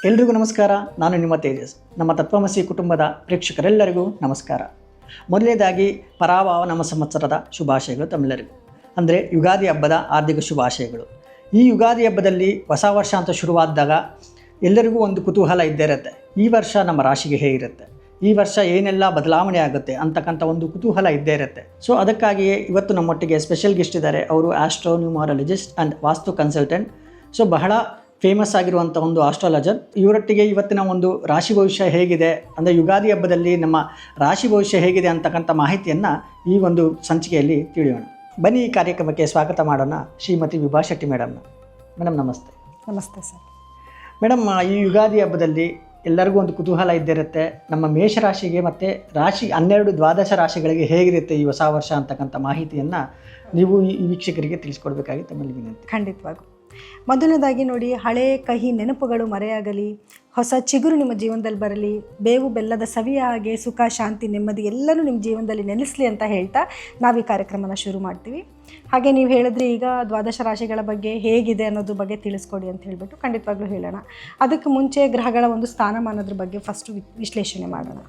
ಎಲ್ರಿಗೂ ನಮಸ್ಕಾರ. ನಾನು ನಿಮ್ಮ ತೇಜಸ್. ನಮ್ಮ ತತ್ವಮಸಿ ಕುಟುಂಬದ ಪ್ರೇಕ್ಷಕರೆಲ್ಲರಿಗೂ ನಮಸ್ಕಾರ. ಮೊದಲನೇದಾಗಿ ಪರಾಭವ ನಮ್ಮ ಸಂವತ್ಸರದ ಶುಭಾಶಯಗಳು ತಮ್ಮೆಲ್ಲರಿಗೂ. ಅಂದರೆ ಯುಗಾದಿ ಹಬ್ಬದ ಹಾರ್ದಿಕ ಶುಭಾಶಯಗಳು. ಈ ಯುಗಾದಿ ಹಬ್ಬದಲ್ಲಿ ಹೊಸ ವರ್ಷ ಅಂತ ಶುರುವಾದಾಗ ಎಲ್ಲರಿಗೂ ಒಂದು ಕುತೂಹಲ ಇದ್ದೇ ಇರುತ್ತೆ. ಈ ವರ್ಷ ನಮ್ಮ ರಾಶಿಗೆ ಹೇಗಿರುತ್ತೆ, ಈ ವರ್ಷ ಏನೆಲ್ಲ ಬದಲಾವಣೆ ಆಗುತ್ತೆ ಅಂತಕ್ಕಂಥ ಒಂದು ಕುತೂಹಲ ಇದ್ದೇ ಇರುತ್ತೆ. ಸೊ ಅದಕ್ಕಾಗಿಯೇ ಇವತ್ತು ನಮ್ಮೊಟ್ಟಿಗೆ ಸ್ಪೆಷಲ್ ಗೆಸ್ಟ್ ಇದ್ದಾರೆ. ಅವರು ಆಸ್ಟ್ರೋನ್ಯೂಮರಾಲಜಿಸ್ಟ್ ಆ್ಯಂಡ್ ವಾಸ್ತು ಕನ್ಸಲ್ಟೆಂಟ್. ಸೊ ಬಹಳ ಫೇಮಸ್ ಆಗಿರುವಂಥ ಒಂದು ಆಸ್ಟ್ರಾಲಜರ್. ಇವರೊಟ್ಟಿಗೆ ಇವತ್ತಿನ ಒಂದು ರಾಶಿ ಭವಿಷ್ಯ ಹೇಗಿದೆ, ಅಂದರೆ ಯುಗಾದಿ ಹಬ್ಬದಲ್ಲಿ ನಮ್ಮ ರಾಶಿ ಭವಿಷ್ಯ ಹೇಗಿದೆ ಅಂತಕ್ಕಂಥ ಮಾಹಿತಿಯನ್ನು ಈ ಒಂದು ಸಂಚಿಕೆಯಲ್ಲಿ ತಿಳಿಯೋಣ. ಬನ್ನಿ ಈ ಕಾರ್ಯಕ್ರಮಕ್ಕೆ ಸ್ವಾಗತ ಮಾಡೋಣ ಶ್ರೀಮತಿ ವಿಭಾ ಶೆಟ್ಟಿ ಮೇಡಮ್ನ. ಮೇಡಮ್ ನಮಸ್ತೆ. ನಮಸ್ತೆ ಸರ್. ಮೇಡಮ್, ಈ ಯುಗಾದಿ ಹಬ್ಬದಲ್ಲಿ ಎಲ್ಲರಿಗೂ ಒಂದು ಕುತೂಹಲ ಇದ್ದಿರುತ್ತೆ. ನಮ್ಮ ಮೇಷರಾಶಿಗೆ ಮತ್ತು ರಾಶಿ 12 ದ್ವಾದಶ ರಾಶಿಗಳಿಗೆ ಹೇಗಿರುತ್ತೆ ಈ ಹೊಸ ವರ್ಷ ಅಂತಕ್ಕಂಥ ಮಾಹಿತಿಯನ್ನು ನೀವು ಈ ವೀಕ್ಷಕರಿಗೆ ತಿಳಿಸ್ಕೊಡ್ಬೇಕಾಗಿ ತಮ್ಮಲ್ಲಿ ವಿನಂತಿ. ಖಂಡಿತವಾಗೂ. ಮೊದಲನೇದಾಗಿ ನೋಡಿ, ಹಳೆ ಕಹಿ ನೆನಪುಗಳು ಮರೆಯಾಗಲಿ, ಹೊಸ ಚಿಗುರು ನಿಮ್ಮ ಜೀವನದಲ್ಲಿ ಬರಲಿ, ಬೇವು ಬೆಲ್ಲದ ಸವಿಯ ಹಾಗೆ ಸುಖ ಶಾಂತಿ ನೆಮ್ಮದಿ ಎಲ್ಲನೂ ನಿಮ್ಮ ಜೀವನದಲ್ಲಿ ನೆಲೆಸಲಿ ಅಂತ ಹೇಳ್ತಾ ನಾವು ಈ ಕಾರ್ಯಕ್ರಮನ ಶುರು ಮಾಡ್ತೀವಿ. ಹಾಗೆ ನೀವು ಹೇಳಿದ್ರಿ ಈಗ ದ್ವಾದಶ ರಾಶಿಗಳ ಬಗ್ಗೆ ಹೇಗಿದೆ ಅನ್ನೋದ್ರ ಬಗ್ಗೆ ತಿಳಿಸ್ಕೊಡಿ ಅಂತ ಹೇಳಿಬಿಟ್ಟು ಖಂಡಿತವಾಗ್ಲೂ ಹೇಳೋಣ. ಅದಕ್ಕೆ ಮುಂಚೆ ಗ್ರಹಗಳ ಒಂದು ಸ್ಥಾನಮಾನದ್ರ ಬಗ್ಗೆ ಫಸ್ಟು ವಿಶ್ಲೇಷಣೆ ಮಾಡೋಣ.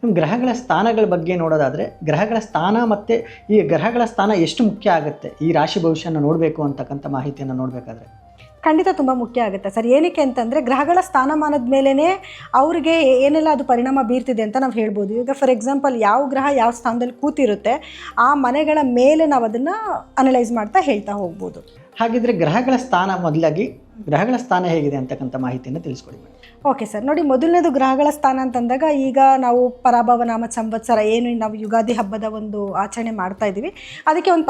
ನಮ್ಮ ಗ್ರಹಗಳ ಸ್ಥಾನಗಳ ಬಗ್ಗೆ ನೋಡೋದಾದರೆ, ಗ್ರಹಗಳ ಸ್ಥಾನ ಮತ್ತು ಈ ಗ್ರಹಗಳ ಸ್ಥಾನ ಎಷ್ಟು ಮುಖ್ಯ ಆಗುತ್ತೆ ಈ ರಾಶಿ ಭವಿಷ್ಯನ ನೋಡಬೇಕು ಅಂತಕ್ಕಂಥ ಮಾಹಿತಿಯನ್ನು ನೋಡಬೇಕಾದ್ರೆ? ಖಂಡಿತ ತುಂಬ ಮುಖ್ಯ ಆಗುತ್ತೆ ಸರ್. ಏನಕ್ಕೆ ಅಂತಂದರೆ ಗ್ರಹಗಳ ಸ್ಥಾನಮಾನದ ಮೇಲೇ ಅವ್ರಿಗೆ ಏನೆಲ್ಲ ಅದು ಪರಿಣಾಮ ಬೀರ್ತಿದೆ ಅಂತ ನಾವು ಹೇಳ್ಬೋದು. ಈಗ ಫಾರ್ ಎಕ್ಸಾಂಪಲ್ ಯಾವ ಗ್ರಹ ಯಾವ ಸ್ಥಾನದಲ್ಲಿ ಕೂತಿರುತ್ತೆ ಆ ಮನೆಗಳ ಮೇಲೆ ನಾವು ಅದನ್ನು ಅನಲೈಸ್ ಮಾಡ್ತಾ ಹೇಳ್ತಾ ಹೋಗ್ಬೋದು. ಹಾಗಿದ್ರೆ ಗ್ರಹಗಳ ಸ್ಥಾನ, ಮೊದಲಾಗಿ ಗ್ರಹಗಳ ಸ್ಥಾನ ಹೇಗಿದೆ ಅಂತಕ್ಕಂಥ ಮಾಹಿತಿಯನ್ನು ತಿಳಿಸ್ಕೊಡಿ. Okay sir. ನೋಡಿ, ಮೊದಲನೇದು ಗ್ರಹಗಳ ಸ್ಥಾನ ಅಂತಂದಾಗ ಈಗ ನಾವು ಪರಾಭವ ನಾಮ ಸಂವತ್ಸರ ಏನು ನಾವು ಯುಗಾದಿ ಹಬ್ಬದ ಒಂದು ಆಚರಣೆ ಮಾಡ್ತಾ ಇದ್ದೀವಿ, ಅದಕ್ಕೆ ಒಂದು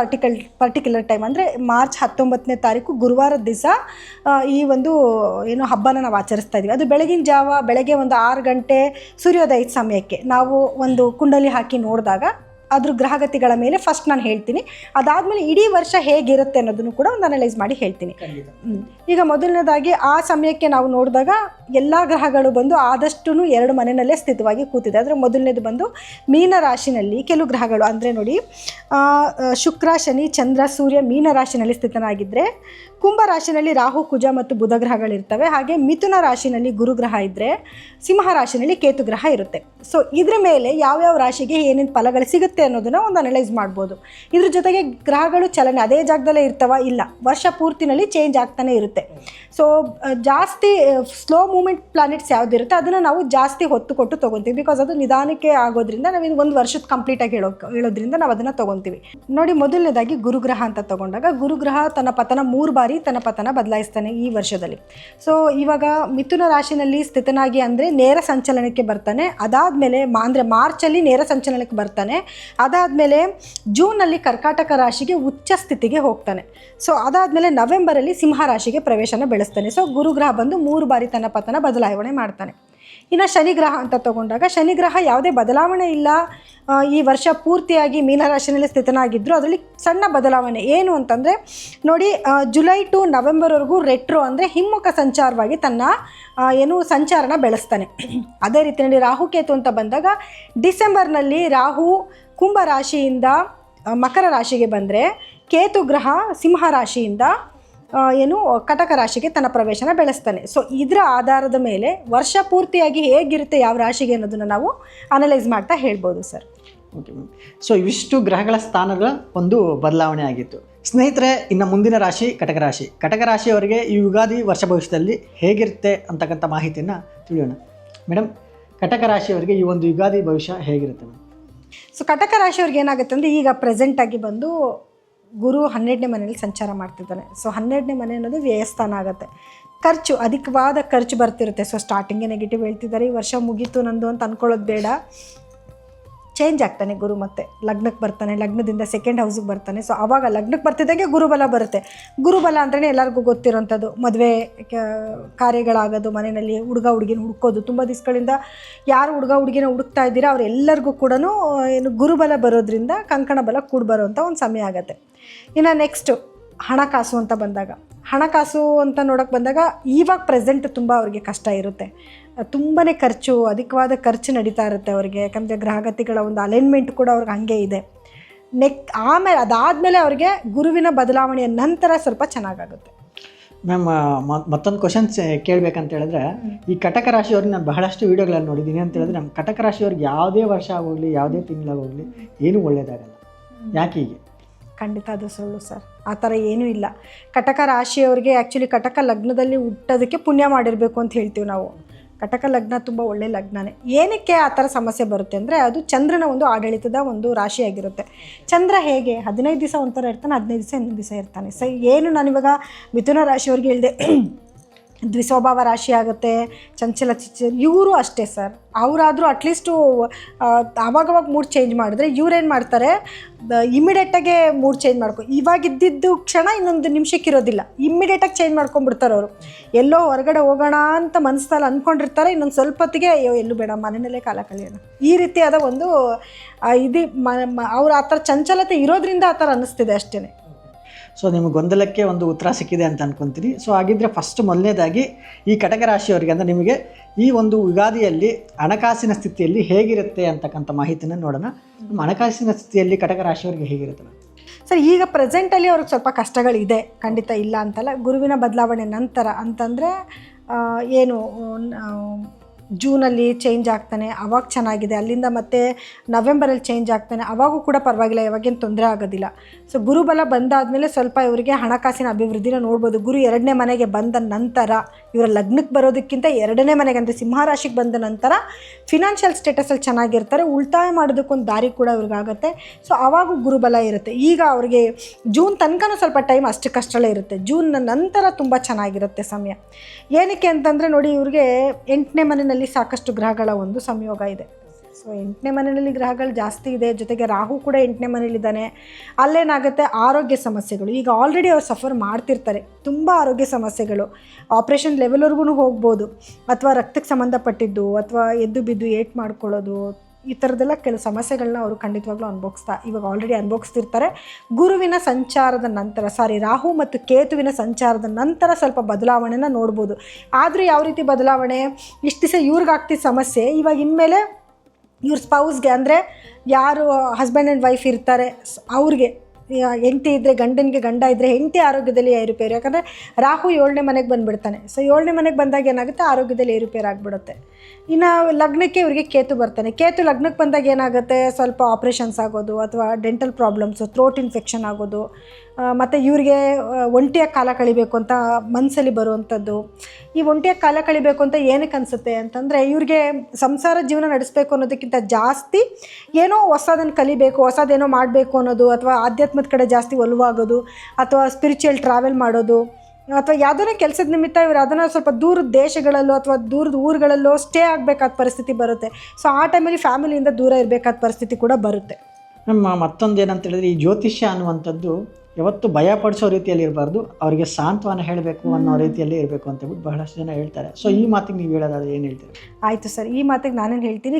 ಪರ್ಟಿಕ್ಯುಲರ್ ಟೈಮ್ ಅಂದರೆ ಮಾರ್ಚ್ 19ನೇ ತಾರೀಕು ಗುರುವಾರದ ದಿವಸ ಈ ಒಂದು ಏನು ಹಬ್ಬನ ನಾವು ಆಚರಿಸ್ತಾ ಇದ್ದೀವಿ. ಅದು ಬೆಳಗ್ಗೆ ಒಂದು 6 ಗಂಟೆ ಸೂರ್ಯೋದಯದ ಸಮಯಕ್ಕೆ ನಾವು ಒಂದು ಕುಂಡಲಿ ಹಾಕಿ ನೋಡಿದಾಗ ಅದ್ರ ಗ್ರಹಗತಿಗಳ ಮೇಲೆ ಫಸ್ಟ್ ನಾನು ಹೇಳ್ತೀನಿ. ಅದಾದಮೇಲೆ ಇಡೀ ವರ್ಷ ಹೇಗಿರುತ್ತೆ ಅನ್ನೋದನ್ನು ಕೂಡ ಒಂದು ಅನಲೈಸ್ ಮಾಡಿ ಹೇಳ್ತೀನಿ. ಈಗ ಮೊದಲನೇದಾಗಿ ಆ ಸಮಯಕ್ಕೆ ನಾವು ನೋಡಿದಾಗ ಎಲ್ಲ ಗ್ರಹಗಳು ಬಂದು ಆದಷ್ಟು 2 ಮನೆಯಲ್ಲೇ ಸ್ಥಿತವಾಗಿ ಕೂತಿದೆ. ಅಂದರೆ ಮೊದಲನೇದು ಬಂದು ಮೀನ ರಾಶಿನಲ್ಲಿ ಕೆಲವು ಗ್ರಹಗಳು, ಅಂದರೆ ನೋಡಿ ಶುಕ್ರ ಶನಿ ಚಂದ್ರ ಸೂರ್ಯ ಮೀನ ರಾಶಿನಲ್ಲಿ ಸ್ಥಿತನಾಗಿದ್ದರೆ, ಕುಂಭ ರಾಶಿನಲ್ಲಿ ರಾಹು ಕುಜ ಮತ್ತು ಬುಧ ಗ್ರಹಗಳಿರ್ತವೆ. ಹಾಗೆ ಮಿಥುನ ರಾಶಿನಲ್ಲಿ ಗುರುಗ್ರಹ ಇದ್ದರೆ, ಸಿಂಹ ರಾಶಿನಲ್ಲಿ ಕೇತು ಗ್ರಹ ಇರುತ್ತೆ. ಸೊ ಇದ್ರ ಮೇಲೆ ಯಾವ್ಯಾವ ರಾಶಿಗೆ ಏನೇನು ಫಲಗಳು ಸಿಗುತ್ತೆ ಅನ್ನೋದನ್ನ ಒಂದು ಅನಲೈಸ್ ಮಾಡ್ಬೋದು. ಇದ್ರ ಜೊತೆಗೆ ಗ್ರಹಗಳು ಚಲನೆ ಅದೇ ಜಾಗದಲ್ಲೇ ಇರ್ತವ, ಇಲ್ಲ ವರ್ಷ ಪೂರ್ತಿನಲ್ಲಿ ಚೇಂಜ್ ಆಗ್ತಾನೆ ಇರುತ್ತೆ. ಸೊ ಜಾಸ್ತಿ ಸ್ಲೋ ಮೂಮೆಂಟ್ ಪ್ಲಾನೆಟ್ಸ್ ಯಾವುದಿರುತ್ತೆ ಅದನ್ನು ನಾವು ಜಾಸ್ತಿ ಹೊತ್ತು ಕೊಟ್ಟು ತೊಗೊತೀವಿ. ಬಿಕಾಸ್ ಅದು ನಿಧಾನಕ್ಕೆ ಆಗೋದ್ರಿಂದ ನಾವು ಇದು 1 ವರ್ಷದ ಕಂಪ್ಲೀಟಾಗಿ ಹೇಳೋದ್ರಿಂದ ನಾವು ಅದನ್ನು ತೊಗೊತೀವಿ. ನೋಡಿ, ಮೊದಲನೇದಾಗಿ ಗುರುಗ್ರಹ ಅಂತ ತಗೊಂಡಾಗ ಗುರುಗ್ರಹ ತನ್ನ ಪತನ 3 ಬಾರಿ ತನ್ನ ಪತನ ಬದಲಾಯಿಸ್ತಾನೆ ಈ ವರ್ಷದಲ್ಲಿ. ಸೊ ಇವಾಗ ಮಿಥುನ ರಾಶಿನಲ್ಲಿ ಸ್ಥಿತನಾಗಿ ಅಂದರೆ ನೇರ ಸಂಚಲನಕ್ಕೆ ಬರ್ತಾನೆ. ಅದಾದಮೇಲೆ ಅಂದರೆ ಮಾರ್ಚಲ್ಲಿ ನೇರ ಸಂಚಲನಕ್ಕೆ ಬರ್ತಾನೆ. ಅದಾದಮೇಲೆ ಜೂನಲ್ಲಿ ಕರ್ಕಾಟಕ ರಾಶಿಗೆ ಉಚ್ಚ ಸ್ಥಿತಿಗೆ ಹೋಗ್ತಾನೆ. ಸೊ ಅದಾದಮೇಲೆ ನವೆಂಬರಲ್ಲಿ ಸಿಂಹ ರಾಶಿಗೆ ಪ್ರವೇಶನ ಬೆಳೆಸ್ತಾನೆ. ಸೊ ಗುರುಗ್ರಹ ಬಂದು 3 ಬಾರಿ ತನ್ನ ಪತನ ಬದಲಾವಣೆ ಮಾಡ್ತಾನೆ. ಇನ್ನು ಶನಿಗ್ರಹ ಅಂತ ತಗೊಂಡಾಗ ಶನಿಗ್ರಹ ಯಾವುದೇ ಬದಲಾವಣೆ ಇಲ್ಲ, ಈ ವರ್ಷ ಪೂರ್ತಿಯಾಗಿ ಮೀನರಾಶಿನಲ್ಲಿ ಸ್ಥಿತನಾಗಿದ್ದರು. ಅದರಲ್ಲಿ ಸಣ್ಣ ಬದಲಾವಣೆ ಏನು ಅಂತಂದರೆ ನೋಡಿ, ಜುಲೈ ಟು ನವೆಂಬರ್ವರೆಗೂ ರೆಟ್ರೋ ಅಂದರೆ ಹಿಮ್ಮುಖ ಸಂಚಾರವಾಗಿ ತನ್ನ ಸಂಚಾರನ ಬೆಳೆಸ್ತಾನೆ. ಅದೇ ರೀತಿಯಲ್ಲಿ ರಾಹುಕೇತು ಅಂತ ಬಂದಾಗ ಡಿಸೆಂಬರ್ನಲ್ಲಿ ರಾಹು ಕುಂಭ ರಾಶಿಯಿಂದ ಮಕರ ರಾಶಿಗೆ ಬಂದರೆ, ಕೇತು ಗ್ರಹ ಸಿಂಹ ರಾಶಿಯಿಂದ ಕಟಕ ರಾಶಿಗೆ ತನ್ನ ಪ್ರವೇಶನ ಬೆಳೆಸ್ತಾನೆ. ಸೊ ಇದರ ಆಧಾರದ ಮೇಲೆ ವರ್ಷ ಪೂರ್ತಿಯಾಗಿ ಹೇಗಿರುತ್ತೆ ಯಾವ ರಾಶಿಗೆ ಅನ್ನೋದನ್ನು ನಾವು ಅನಲೈಸ್ ಮಾಡ್ತಾ ಹೇಳ್ಬೋದು ಸರ್. Okay ma'am. ಸೊ ಇವಿಷ್ಟು ಗ್ರಹಗಳ ಸ್ಥಾನಗಳ ಒಂದು ಬದಲಾವಣೆ ಆಗಿತ್ತು. ಸ್ನೇಹಿತರೆ, ಇನ್ನು ಮುಂದಿನ ರಾಶಿ ಕಟಕ ರಾಶಿ. ಕಟಕ ರಾಶಿಯವರಿಗೆ ಈ ಯುಗಾದಿ ವರ್ಷ ಭವಿಷ್ಯದಲ್ಲಿ ಹೇಗಿರುತ್ತೆ ಅಂತಕ್ಕಂಥ ಮಾಹಿತಿಯನ್ನು ತಿಳಿಯೋಣ. ಮೇಡಮ್, ಕಟಕ ರಾಶಿಯವರಿಗೆ ಈ ಒಂದು ಯುಗಾದಿ ಭವಿಷ್ಯ ಹೇಗಿರುತ್ತೆ ಮೇಡಮ್? ಸೊ ಕಟಕ ರಾಶಿಯವ್ರಿಗೆ ಏನಾಗುತ್ತೆ ಅಂದರೆ ಈಗ ಪ್ರೆಸೆಂಟಾಗಿ ಬಂದು ಗುರು 12ನೇ ಮನೆಯಲ್ಲಿ ಸಂಚಾರ ಮಾಡ್ತಿದ್ದಾನೆ. ಸೊ 12ನೇ ಮನೆ ಅನ್ನೋದು ವ್ಯಯಸ್ಥಾನ ಆಗುತ್ತೆ. ಖರ್ಚು, ಅಧಿಕವಾದ ಖರ್ಚು ಬರ್ತಿರುತ್ತೆ. ಸೊ ಸ್ಟಾರ್ಟಿಂಗೇ ನೆಗೆಟಿವ್ ಹೇಳ್ತಿದ್ದಾರೆ, ಈ ವರ್ಷ ಮುಗೀತು ನಂದು ಅಂತ ಅಂದ್ಕೊಳ್ಳೋದು ಬೇಡ. ಚೇಂಜ್ ಆಗ್ತಾನೆ ಗುರು, ಮತ್ತೆ ಲಗ್ನಕ್ಕೆ ಬರ್ತಾನೆ, ಲಗ್ನದಿಂದ 2nd ಹೌಸಿಗೆ ಬರ್ತಾನೆ. ಸೊ ಆವಾಗ ಲಗ್ನಕ್ಕೆ ಬರ್ತಿದ್ದಂಗೆ ಗುರುಬಲ ಬರುತ್ತೆ. ಗುರುಬಲ ಅಂತಲೇ ಎಲ್ಲರಿಗೂ ಗೊತ್ತಿರೋಂಥದ್ದು, ಮದುವೆ ಕಾರ್ಯಗಳಾಗೋದು, ಮನೆಯಲ್ಲಿ ಹುಡುಗಿನ ಹುಡ್ಕೋದು. ತುಂಬ ದಿವಸಗಳಿಂದ ಯಾರು ಹುಡುಗಿನ ಹುಡುಕ್ತಾ ಇದ್ದೀರಾ ಅವರೆಲ್ಲರಿಗೂ ಕೂಡ ಗುರುಬಲ ಬರೋದ್ರಿಂದ ಕಂಕಣ ಬಲ ಕೂಡ ಬರೋವಂಥ ಒಂದು ಸಮಯ ಆಗುತ್ತೆ. ಇನ್ನು ನೆಕ್ಸ್ಟು ಹಣಕಾಸು ಅಂತ ಬಂದಾಗ, ಹಣಕಾಸು ಅಂತ ನೋಡೋಕ್ಕೆ ಬಂದಾಗ ಇವಾಗ ಪ್ರೆಸೆಂಟ್ ತುಂಬ ಅವ್ರಿಗೆ ಕಷ್ಟ ಇರುತ್ತೆ. ತುಂಬಾ ಖರ್ಚು, ಅಧಿಕವಾದ ಖರ್ಚು ನಡೀತಾ ಇರುತ್ತೆ ಅವ್ರಿಗೆ. ಯಾಕಂದರೆ ಗ್ರಹಗತಿಗಳ ಒಂದು ಅಲೈನ್ಮೆಂಟ್ ಕೂಡ ಅವ್ರಿಗೆ ಹಾಗೆ ಇದೆ. ಅದಾದಮೇಲೆ ಅವ್ರಿಗೆ ಗುರುವಿನ ಬದಲಾವಣೆಯ ನಂತರ ಸ್ವಲ್ಪ ಚೆನ್ನಾಗಾಗುತ್ತೆ. ಮ್ಯಾಮ್ ಮತ್ತೊಂದು ಕ್ವಶನ್ಸ್ ಕೇಳಬೇಕಂತ ಹೇಳಿದ್ರೆ, ಈ ಕಟಕ ರಾಶಿಯವ್ರಿಗೆ ನಾನು ಬಹಳಷ್ಟು ವೀಡಿಯೋಗಳಲ್ಲಿ ನೋಡಿದ್ದೀನಿ ಅಂತ ಹೇಳಿದ್ರೆ, ನಮ್ಮ ಕಟಕ ರಾಶಿಯವ್ರಿಗೆ ಯಾವುದೇ ವರ್ಷ ಆಗೋಗಲಿ ಯಾವುದೇ ತಿಂಗಳಾಗೋಗಲಿ ಏನೂ ಒಳ್ಳೆಯದಾಗಲ್ಲ. ಯಾಕೆ ಹೀಗೆ? ಖಂಡಿತ ಅದು ಸುಳ್ಳು ಸರ್, ಆ ಥರ ಏನೂ ಇಲ್ಲ. ಕಟಕ ರಾಶಿಯವರಿಗೆ ಆ್ಯಕ್ಚುಲಿ ಕಟಕ ಲಗ್ನದಲ್ಲಿ ಹುಟ್ಟೋದಕ್ಕೆ ಪುಣ್ಯ ಮಾಡಿರಬೇಕು ಅಂತ ಹೇಳ್ತೀವಿ ನಾವು. ಕಟಕ ಲಗ್ನ ತುಂಬ ಒಳ್ಳೆ ಲಗ್ನನೇ. ಏನಕ್ಕೆ ಆ ಥರ ಸಮಸ್ಯೆ ಬರುತ್ತೆ ಅಂದರೆ, ಅದು ಚಂದ್ರನ ಒಂದು ಆಡಳಿತದ ಒಂದು ರಾಶಿಯಾಗಿರುತ್ತೆ. ಚಂದ್ರ ಹೇಗೆ 15 ದಿವಸ ಒಂಥರ ಇರ್ತಾನೆ, 15 ದಿವಸ ಇನ್ನೊಂದು ದಿವಸ ಇರ್ತಾನೆ. ಏನು ನಾನಿವಾಗ ಮಿಥುನ ರಾಶಿಯವ್ರಿಗೆ ಹೇಳಿದೆ, ದ್ವಿಸ್ವಭಾವ ರಾಶಿ ಆಗುತ್ತೆ, ಚಂಚಲ ಇವರು ಅಷ್ಟೇ ಸರ್. ಅವರಾದರೂ ಅಟ್ಲೀಸ್ಟು ಆವಾಗವಾಗ ಮೂಡ್ ಚೇಂಜ್ ಮಾಡಿದ್ರೆ, ಇವ್ರೇನು ಮಾಡ್ತಾರೆ, ಇಮ್ಮಿಡಿಯೇಟಾಗೆ ಮೂಡ್ ಚೇಂಜ್ ಇವಾಗ ಇದ್ದಿದ್ದು ಕ್ಷಣ ಇನ್ನೊಂದು ನಿಮಿಷಕ್ಕಿರೋದಿಲ್ಲ, ಇಮ್ಮಿಡಿಯೇಟಾಗಿ ಚೇಂಜ್ ಮಾಡ್ಕೊಂಡ್ಬಿಡ್ತಾರೆ ಅವರು. ಎಲ್ಲೋ ಹೊರಗಡೆ ಹೋಗೋಣ ಅಂತ ಮನಸ್ಸಲ್ಲಿ ಅಂದ್ಕೊಂಡಿರ್ತಾರೆ, ಇನ್ನೊಂದು ಸ್ವಲ್ಪ ಹೊತ್ತಿಗೆ ಅಯ್ಯೋ ಎಲ್ಲೂ ಬೇಡ, ಮನೆಯಲ್ಲೇ ಕಾಲ ಕಳೆಯೋಣ, ಈ ರೀತಿಯಾದ ಒಂದು ಇದು ಅವ್ರು ಆ ಥರ ಚಂಚಲತೆ ಇರೋದ್ರಿಂದ ಆ ಥರ ಅನ್ನಿಸ್ತಿದೆ ಅಷ್ಟೇ. ಸೊ ನಿಮಗೆ ಗೊಂದಲಕ್ಕೆ ಒಂದು ಉತ್ತರ ಸಿಕ್ಕಿದೆ ಅಂತ ಅನ್ಕೊತೀನಿ. ಸೊ ಹಾಗಿದ್ರೆ ಫಸ್ಟ್ ಮೊದಲನೇದಾಗಿ ಈ ಕಟಕ ರಾಶಿಯವರಿಗೆ ಅಂದರೆ ನಿಮಗೆ ಈ ಒಂದು ಯುಗಾದಿಯಲ್ಲಿ ಹಣಕಾಸಿನ ಸ್ಥಿತಿಯಲ್ಲಿ ಹೇಗಿರುತ್ತೆ ಅಂತಕ್ಕಂಥ ಮಾಹಿತಿನ ನೋಡೋಣ. ನಮ್ಮ ಹಣಕಾಸಿನ ಸ್ಥಿತಿಯಲ್ಲಿ ಕಟಕ ರಾಶಿಯವರಿಗೆ ಹೇಗಿರುತ್ತೆ ಸರ್? ಈಗ ಪ್ರೆಸೆಂಟಲ್ಲಿ ಅವ್ರಿಗೆ ಸ್ವಲ್ಪ ಕಷ್ಟಗಳಿದೆ, ಖಂಡಿತ ಇಲ್ಲ ಅಂತಲ್ಲ. ಗುರುವಿನ ಬದಲಾವಣೆ ನಂತರ ಅಂತಂದರೆ ಏನು ಜೂನಲ್ಲಿ ಚೇಂಜ್ ಆಗ್ತಾನೆ, ಅವಾಗ ಚೆನ್ನಾಗಿದೆ. ಅಲ್ಲಿಂದ ಮತ್ತೆ ನವೆಂಬರಲ್ಲಿ ಚೇಂಜ್ ಆಗ್ತಾನೆ, ಅವಾಗೂ ಕೂಡ ಪರವಾಗಿಲ್ಲ, ಇವಾಗೇನು ತೊಂದರೆ ಆಗೋದಿಲ್ಲ. ಸೊ ಗುರುಬಲ ಬಂದಾದಮೇಲೆ ಸ್ವಲ್ಪ ಇವರಿಗೆ ಹಣಕಾಸಿನ ಅಭಿವೃದ್ಧಿನ ನೋಡ್ಬೋದು. ಗುರು 2ನೇ ಮನೆಗೆ ಬಂದ ನಂತರ, ಇವರ ಲಗ್ನಕ್ಕೆ ಬರೋದಕ್ಕಿಂತ 2ನೇ ಮನೆಗೆ ಅಂದರೆ ಸಿಂಹರಾಶಿಗೆ ಬಂದ ನಂತರ ಫಿನಾನ್ಷಿಯಲ್ ಸ್ಟೇಟಸಲ್ಲಿ ಚೆನ್ನಾಗಿರ್ತಾರೆ. ಉಳಿತಾಯ ಮಾಡೋದಕ್ಕೊಂದು ದಾರಿ ಕೂಡ ಇವ್ರಿಗಾಗುತ್ತೆ. ಸೊ ಆವಾಗೂ ಗುರುಬಲ ಇರುತ್ತೆ. ಈಗ ಅವ್ರಿಗೆ ಜೂನ್ ತನಕನೂ ಸ್ವಲ್ಪ ಟೈಮ್ ಅಷ್ಟಕ್ಕಷ್ಟರಲ್ಲೇ ಇರುತ್ತೆ. ಜೂನ್ ನಂತರ ತುಂಬ ಚೆನ್ನಾಗಿರುತ್ತೆ ಸಮಯ. ಏನಕ್ಕೆ ಅಂತಂದರೆ ನೋಡಿ, ಇವ್ರಿಗೆ 8ನೇ ಮನೆಯಲ್ಲಿ ಸಾಕಷ್ಟು ಗ್ರಹಗಳ ಒಂದು ಸಂಯೋಗ ಇದೆ. ಸೊ 8ನೇ ಮನೆಯಲ್ಲಿ ಗ್ರಹಗಳು ಜಾಸ್ತಿ ಇದೆ, ಜೊತೆಗೆ ರಾಹು ಕೂಡ 8ನೇ ಮನೇಲಿದ್ದಾನೆ. ಅಲ್ಲೇನಾಗುತ್ತೆ, ಆರೋಗ್ಯ ಸಮಸ್ಯೆಗಳು ಈಗ ಆಲ್ರೆಡಿ ಅವ್ರು ಸಫರ್ ಮಾಡ್ತಿರ್ತಾರೆ. ತುಂಬ ಆರೋಗ್ಯ ಸಮಸ್ಯೆಗಳು ಆಪ್ರೇಷನ್ ಲೆವೆಲ್ವರೆಗೂ ಹೋಗ್ಬೋದು, ಅಥವಾ ರಕ್ತಕ್ಕೆ ಸಂಬಂಧಪಟ್ಟಿದ್ದು, ಅಥವಾ ಎದ್ದು ಬಿದ್ದು ಏಟ್ ಮಾಡ್ಕೊಳ್ಳೋದು, ಈ ಥರದ್ದೆಲ್ಲ ಕೆಲವು ಸಮಸ್ಯೆಗಳನ್ನ ಅವರು ಖಂಡಿತವಾಗ್ಲೂ ಇವಾಗ ಆಲ್ರೆಡಿ ಅನುಭವಿಸ್ತಿರ್ತಾರೆ. ಗುರುವಿನ ಸಂಚಾರದ ನಂತರ ರಾಹು ಮತ್ತು ಕೇತುವಿನ ಸಂಚಾರದ ನಂತರ ಸ್ವಲ್ಪ ಬದಲಾವಣೆನ ನೋಡ್ಬೋದು. ಆದರೂ ಯಾವ ರೀತಿ ಬದಲಾವಣೆ, ಇಷ್ಟು ದಿವಸ ಇವ್ರಿಗಾಗ್ತಿದ್ದ ಸಮಸ್ಯೆ ಇವಾಗ ಇನ್ಮೇಲೆ ಇವ್ರ ಸ್ಪೌಸ್ಗೆ, ಅಂದರೆ ಯಾರು ಹಸ್ಬೆಂಡ್ ಆ್ಯಂಡ್ ವೈಫ್ ಇರ್ತಾರೆ ಅವ್ರಿಗೆ, ಹೆಂಡತಿ ಇದ್ದರೆ ಗಂಡನಿಗೆ, ಗಂಡ ಇದ್ದರೆ ಹೆಂಡತಿ ಆರೋಗ್ಯದಲ್ಲಿ ಏರುಪೇರು. ಯಾಕಂದರೆ ರಾಹು 7ನೇ ಮನೆಗೆ ಬಂದುಬಿಡ್ತಾನೆ. ಸೊ 7ನೇ ಮನೆಗೆ ಬಂದಾಗ ಏನಾಗುತ್ತೆ, ಆರೋಗ್ಯದಲ್ಲಿ ಏರುಪೇರು ಆಗಿಬಿಡುತ್ತೆ. ಇನ್ನು ಲಗ್ನಕ್ಕೆ ಇವರಿಗೆ ಕೇತು ಬರ್ತಾನೆ. ಕೇತು ಲಗ್ನಕ್ಕೆ ಬಂದಾಗ ಏನಾಗುತ್ತೆ, ಸ್ವಲ್ಪ ಆಪ್ರೇಷನ್ಸ್ ಆಗೋದು, ಅಥವಾ ಡೆಂಟಲ್ ಪ್ರಾಬ್ಲಮ್ಸು, ಥ್ರೋಟ್ ಇನ್ಫೆಕ್ಷನ್ ಆಗೋದು, ಮತ್ತು ಇವ್ರಿಗೆ ಒಂಟಿಯಾಗಿ ಕಾಲ ಕಳಿಬೇಕು ಅಂತ ಮನಸ್ಸಲ್ಲಿ ಬರುವಂಥದ್ದು. ಈ ಒಂಟಿಯಾಗಿ ಕಾಲ ಕಳಿಬೇಕು ಅಂತ ಏನಕ್ಕೆ ಅನಿಸುತ್ತೆ ಅಂತಂದರೆ, ಇವ್ರಿಗೆ ಸಂಸಾರ ಜೀವನ ನಡೆಸಬೇಕು ಅನ್ನೋದಕ್ಕಿಂತ ಜಾಸ್ತಿ ಏನೋ ಹೊಸದನ್ನು ಕಲಿಬೇಕು, ಹೊಸದೇನೋ ಮಾಡಬೇಕು ಅನ್ನೋದು, ಅಥವಾ ಆಧ್ಯಾತ್ಮದ ಕಡೆ ಜಾಸ್ತಿ ಒಲವಾಗೋದು, ಅಥವಾ ಸ್ಪಿರಿಚುವಲ್ ಟ್ರಾವೆಲ್ ಮಾಡೋದು, ಅಥವಾ ಯಾವುದೋ ಕೆಲಸದ ನಿಮಿತ್ತ ಇವರು ಅದನ್ನು ಸ್ವಲ್ಪ ದೂರದ ದೇಶಗಳಲ್ಲೋ ಅಥವಾ ದೂರದ ಊರುಗಳಲ್ಲೋ ಸ್ಟೇ ಆಗಬೇಕಾದ ಪರಿಸ್ಥಿತಿ ಬರುತ್ತೆ. ಸೊ ಆ ಟೈಮಲ್ಲಿ ಫ್ಯಾಮಿಲಿಯಿಂದ ದೂರ ಇರಬೇಕಾದ ಪರಿಸ್ಥಿತಿ ಕೂಡ ಬರುತ್ತೆ. ನಮ್ಮ ಮತ್ತೊಂದು ಏನಂತ ಹೇಳಿದ್ರೆ, ಈ ಜ್ಯೋತಿಷ್ಯ ಅನ್ನುವಂಥದ್ದು ಯಾವತ್ತು ಭಯ ಪಡಿಸೋ ರೀತಿಯಲ್ಲಿ ಇರಬಾರ್ದು, ಅವರಿಗೆ ಸಾಂತ್ವನ ಹೇಳಬೇಕು ಅನ್ನೋ ರೀತಿಯಲ್ಲಿ ಇರಬೇಕು ಅಂತ ಹೇಳ್ಬಿಟ್ಟು ಬಹಳಷ್ಟು ಜನ ಹೇಳ್ತಾರೆ. ಸೊ ಈ ಮಾತಿಗೆ ನೀವು ಹೇಳೋದಾದ್ರೆ ಏನು ಹೇಳ್ತೀರಿ? ಆಯಿತು ಸರ್, ಈ ಮಾತಿಗೆ ನಾನೇನು ಹೇಳ್ತೀನಿ,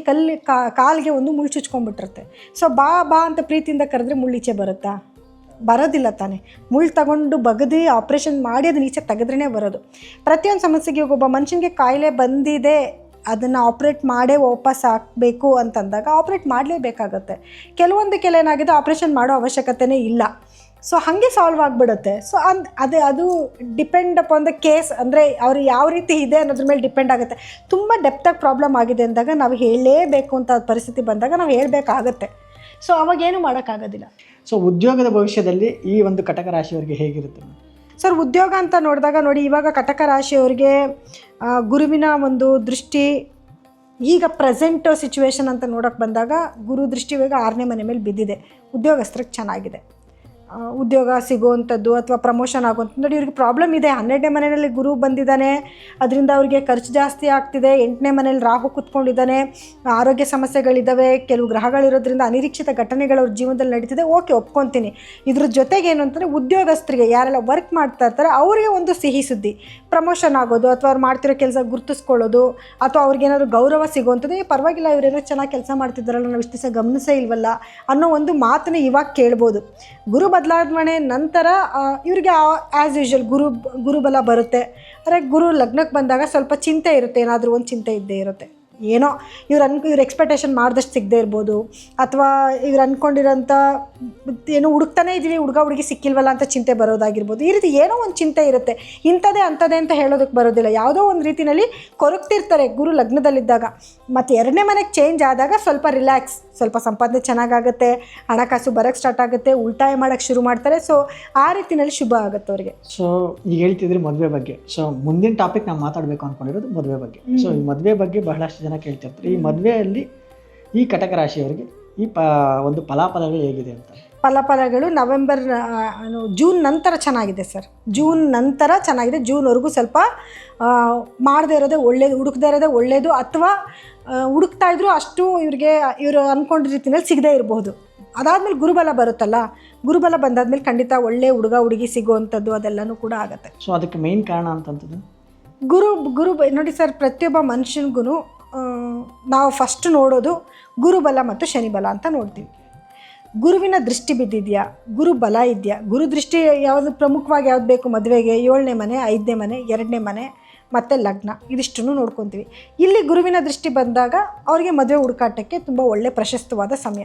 ಕಾಲಿಗೆ ಒಂದು ಮುಳ್ಳು ಚುಚ್ಕೊಂಡ್ಬಿಟ್ಟಿರುತ್ತೆ. ಸೊ ಬಾ ಬಾ ಅಂತ ಪ್ರೀತಿಯಿಂದ ಕರೆದ್ರೆ ಮುಳ್ಳಿಚೆ ಬರುತ್ತಾ? ಬರೋದಿಲ್ಲ ತಾನೆ. ಮುಳ್ಳು ತಗೊಂಡು ಬಗದಿ ಆಪ್ರೇಷನ್ ಮಾಡಿ ಅದನ್ನ ಈಚೆ ತೆಗೆದ್ರೇ ಬರೋದು. ಪ್ರತಿಯೊಂದು ಸಮಸ್ಯೆಗೆ ಒಬ್ಬ ಮನುಷ್ಯನಿಗೆ ಕಾಯಿಲೆ ಬಂದಿದೆ, ಅದನ್ನು ಆಪ್ರೇಟ್ ಮಾಡೇ ವಾಪಸ್ ಹಾಕಬೇಕು ಅಂತಂದಾಗ ಆಪ್ರೇಟ್ ಮಾಡಲೇಬೇಕಾಗತ್ತೆ. ಕೆಲವೇನಾಗಿದೆ ಆಪ್ರೇಷನ್ ಮಾಡೋ ಅವಶ್ಯಕತೆನೇ ಇಲ್ಲ. ಸೊ ಹಾಗೆ ಸಾಲ್ವ್ ಆಗಿಬಿಡುತ್ತೆ. ಸೊ ಅದು ಡಿಪೆಂಡ್ ಅಪಾನ್ ದ ಕೇಸ್, ಅಂದರೆ ಅವ್ರು ಯಾವ ರೀತಿ ಇದೆ ಅನ್ನೋದ್ರ ಮೇಲೆ ಡಿಪೆಂಡ್ ಆಗುತ್ತೆ. ತುಂಬ ಡೆಪ್ತಾಗಿ ಪ್ರಾಬ್ಲಮ್ ಆಗಿದೆ ಅಂದಾಗ ನಾವು ಹೇಳಲೇಬೇಕು ಅಂತ ಪರಿಸ್ಥಿತಿ ಬಂದಾಗ ನಾವು ಹೇಳಬೇಕಾಗತ್ತೆ. ಸೊ ಅವಾಗೇನು ಮಾಡೋಕ್ಕಾಗೋದಿಲ್ಲ. ಸೊ ಉದ್ಯೋಗದ ಭವಿಷ್ಯದಲ್ಲಿ ಈ ಒಂದು ಕಟಕ ರಾಶಿಯವರಿಗೆ ಹೇಗಿರುತ್ತೆ ಸರ್? ಉದ್ಯೋಗ ಅಂತ ನೋಡಿದಾಗ ನೋಡಿ, ಇವಾಗ ಕಟಕ ರಾಶಿಯವರಿಗೆ ಗುರುವಿನ ಒಂದು ದೃಷ್ಟಿ, ಈಗ ಪ್ರೆಸೆಂಟ್ ಸಿಚುವೇಶನ್ ಅಂತ ನೋಡೋಕ್ಕೆ ಬಂದಾಗ ಗುರು ದೃಷ್ಟಿ ಇವಾಗ 6ನೇ ಮನೆ ಮೇಲೆ ಬಿದ್ದಿದೆ. ಉದ್ಯೋಗಸ್ಥರಿಗೆ ಚೆನ್ನಾಗಿದೆ, ಉದ್ಯೋಗ ಸಿಗುವಂಥದ್ದು ಅಥವಾ ಪ್ರಮೋಷನ್ ಆಗುವಂಥದ್ದು. ನೋಡಿ, ಇವ್ರಿಗೆ ಪ್ರಾಬ್ಲಮ್ ಇದೆ. 12ನೇ ಮನೆಯಲ್ಲಿ ಗುರು ಬಂದಿದ್ದಾನೆ, ಅದರಿಂದ ಅವ್ರಿಗೆ ಖರ್ಚು ಜಾಸ್ತಿ ಆಗ್ತಿದೆ. 8ನೇ ಮನೇಲಿ ರಾಹು ಕೂತ್ಕೊಂಡಿದ್ದಾನೆ, ಆರೋಗ್ಯ ಸಮಸ್ಯೆಗಳಿದ್ದಾವೆ, ಕೆಲವು ಗ್ರಹಗಳಿರೋದ್ರಿಂದ ಅನಿರೀಕ್ಷಿತ ಘಟನೆಗಳು ಅವ್ರ ಜೀವನದಲ್ಲಿ ನಡೀತಿದೆ. ಓಕೆ, ಒಪ್ಕೊತೀನಿ. ಇದ್ರ ಜೊತೆಗೆ ಏನು ಅಂತಂದರೆ, ಉದ್ಯೋಗಸ್ಥರಿಗೆ ಯಾರೆಲ್ಲ ವರ್ಕ್ ಮಾಡ್ತಾ ಇರ್ತಾರೆ ಅವರಿಗೆ ಒಂದು ಸಿಹಿ ಸುದ್ದಿ, ಪ್ರಮೋಷನ್ ಆಗೋದು, ಅಥವಾ ಅವ್ರು ಮಾಡ್ತಿರೋ ಕೆಲಸ ಗುರುತಿಸ್ಕೊಳ್ಳೋದು, ಅಥವಾ ಅವ್ರಿಗೇನಾದ್ರು ಗೌರವ ಸಿಗುವಂಥದ್ದು. ಪರವಾಗಿಲ್ಲ, ಇವರೇನೋ ಚೆನ್ನಾಗಿ ಕೆಲಸ ಮಾಡ್ತಿದ್ದಾರಲ್ಲ, ನಾವು ಇಷ್ಟು ದಿವಸ ಗಮನಿಸೇ ಇಲ್ವಲ್ಲ ಅನ್ನೋ ಒಂದು ಮಾತನ್ನ ಇವಾಗ ಕೇಳ್ಬೋದು. ಗುರು ಬದಲಾವಣೆ ನಂತರ ಇವರಿಗೆ ಆ್ಯಸ್ ಯೂಶುವಲ್ ಗುರುಬಲ ಬರುತ್ತೆ. ಅಂದರೆ ಗುರು ಲಗ್ನಕ್ಕೆ ಬಂದಾಗ ಸ್ವಲ್ಪ ಚಿಂತೆ ಇರುತ್ತೆ, ಏನಾದರೂ ಒಂದು ಚಿಂತೆ ಇದ್ದೇ ಇರುತ್ತೆ. ಏನೋ ಇವ್ರ ಎಕ್ಸ್ಪೆಕ್ಟೇಷನ್ ಮಾಡಿದಷ್ಟು ಸಿಗದೆ ಇರ್ಬೋದು, ಅಥವಾ ಇವ್ರು ಅಂದ್ಕೊಂಡಿರೋಂಥ ಏನೋ ಹುಡುಕ್ತಾನೆ ಇದ್ದೀವಿ ಹುಡುಗ ಹುಡುಗಿ ಸಿಕ್ಕಿಲ್ವಲ್ಲ ಅಂತ ಚಿಂತೆ ಬರೋದಾಗಿರ್ಬೋದು. ಈ ರೀತಿ ಏನೋ ಒಂದು ಚಿಂತೆ ಇರುತ್ತೆ. ಇಂಥದ್ದೇ ಅಂಥದ್ದೇ ಅಂತ ಹೇಳೋದಕ್ಕೆ ಬರೋದಿಲ್ಲ. ಯಾವುದೋ ಒಂದು ರೀತಿಯಲ್ಲಿ ಕೊರಗ್ತಿರ್ತಾರೆ ಗುರು ಲಗ್ನದಲ್ಲಿದ್ದಾಗ. ಮತ್ತು ಎರಡನೇ ಮನೆಗೆ ಚೇಂಜ್ ಆದಾಗ ಸ್ವಲ್ಪ ರಿಲ್ಯಾಕ್ಸ್, ಸ್ವಲ್ಪ ಸಂಪಾದನೆ ಚೆನ್ನಾಗಾಗುತ್ತೆ, ಹಣಕಾಸು ಬರೋಕ್ಕೆ ಸ್ಟಾರ್ಟ್ ಆಗುತ್ತೆ, ಉಳಿತಾಯ ಮಾಡೋಕ್ಕೆ ಶುರು ಮಾಡ್ತಾರೆ. ಸೊ ಆ ರೀತಿಯಲ್ಲಿ ಶುಭ ಆಗುತ್ತೆ ಅವ್ರಿಗೆ. ಸೊ ಈಗ ಹೇಳ್ತಿದ್ರಿ ಮದುವೆ ಬಗ್ಗೆ. ಸೊ ಮುಂದಿನ ಟಾಪಿಕ್ ನಾವು ಮಾತಾಡಬೇಕು ಅಂದ್ಕೊಂಡಿರೋದು ಮದುವೆ ಬಗ್ಗೆ. ಸೊ ಈ ಮದುವೆ ಬಗ್ಗೆ ಬಹಳಷ್ಟು ಜನ ಕೇಳ್ತಿರ್ತಾರೆ. ಈ ಮದುವೆಯಲ್ಲಿ ಈ ಕಟಕ ರಾಶಿಯವರಿಗೆ ಈ ಒಂದು ಫಲಾಫಲಗಳು ಹೇಗಿದೆ ಅಂತ. ಫಲಗಳು ಜೂನ್ ನಂತರ ಚೆನ್ನಾಗಿದೆ ಸರ್. ಜೂನ್ ನಂತರ ಚೆನ್ನಾಗಿದೆ. ಜೂನ್ವರೆಗೂ ಸ್ವಲ್ಪ ಮಾಡದೇ ಇರೋದೇ ಒಳ್ಳೇದು, ಹುಡುಕದೇ ಇರೋದೇ ಒಳ್ಳೆಯದು. ಅಥವಾ ಹುಡುಕ್ತಾ ಇದ್ರು ಅಷ್ಟು ಇವರು ಅಂದ್ಕೊಂಡ ರೀತಿಯಲ್ಲಿ ಸಿಗದೇ ಇರಬಹುದು. ಅದಾದಮೇಲೆ ಗುರುಬಲ ಬರುತ್ತಲ್ಲ, ಗುರುಬಲ ಬಂದಾದ್ಮೇಲೆ ಖಂಡಿತ ಒಳ್ಳೆ ಹುಡುಗ ಹುಡುಗಿ ಸಿಗುವಂಥದ್ದು ಅದೆಲ್ಲನೂ ಕೂಡ ಆಗುತ್ತೆ. ಸೊ ಅದಕ್ಕೆ ಮೇನ್ ಕಾರಣ ಅಂತಂಥದ್ದು ಗುರು ನೋಡಿ ಸರ್, ಪ್ರತಿಯೊಬ್ಬ ಮನುಷ್ಯನಿಗೂ ನಾವು ಫಸ್ಟ್ ನೋಡೋದು ಗುರುಬಲ ಮತ್ತು ಶನಿಬಲ ಅಂತ ನೋಡ್ತೀವಿ. ಗುರುವಿನ ದೃಷ್ಟಿ ಬಿದ್ದಿದೆಯಾ, ಗುರು ಬಲ ಇದೆಯಾ. ಗುರು ದೃಷ್ಟಿ ಯಾವುದು ಪ್ರಮುಖವಾಗಿ ಯಾವ್ದು ಬೇಕು ಮದುವೆಗೆ? 7ನೇ ಮನೆ, 5ನೇ ಮನೆ, 2ನೇ ಮನೆ ಮತ್ತು ಲಗ್ನ, ಇದಿಷ್ಟನ್ನು ನೋಡ್ಕೊತೀವಿ. ಇಲ್ಲಿ ಗುರುವಿನ ದೃಷ್ಟಿ ಬಂದಾಗ ಅವರಿಗೆ ಮದುವೆ ಹುಡುಕಾಟಕ್ಕೆ ತುಂಬ ಒಳ್ಳೆ ಪ್ರಶಸ್ತವಾದ ಸಮಯ.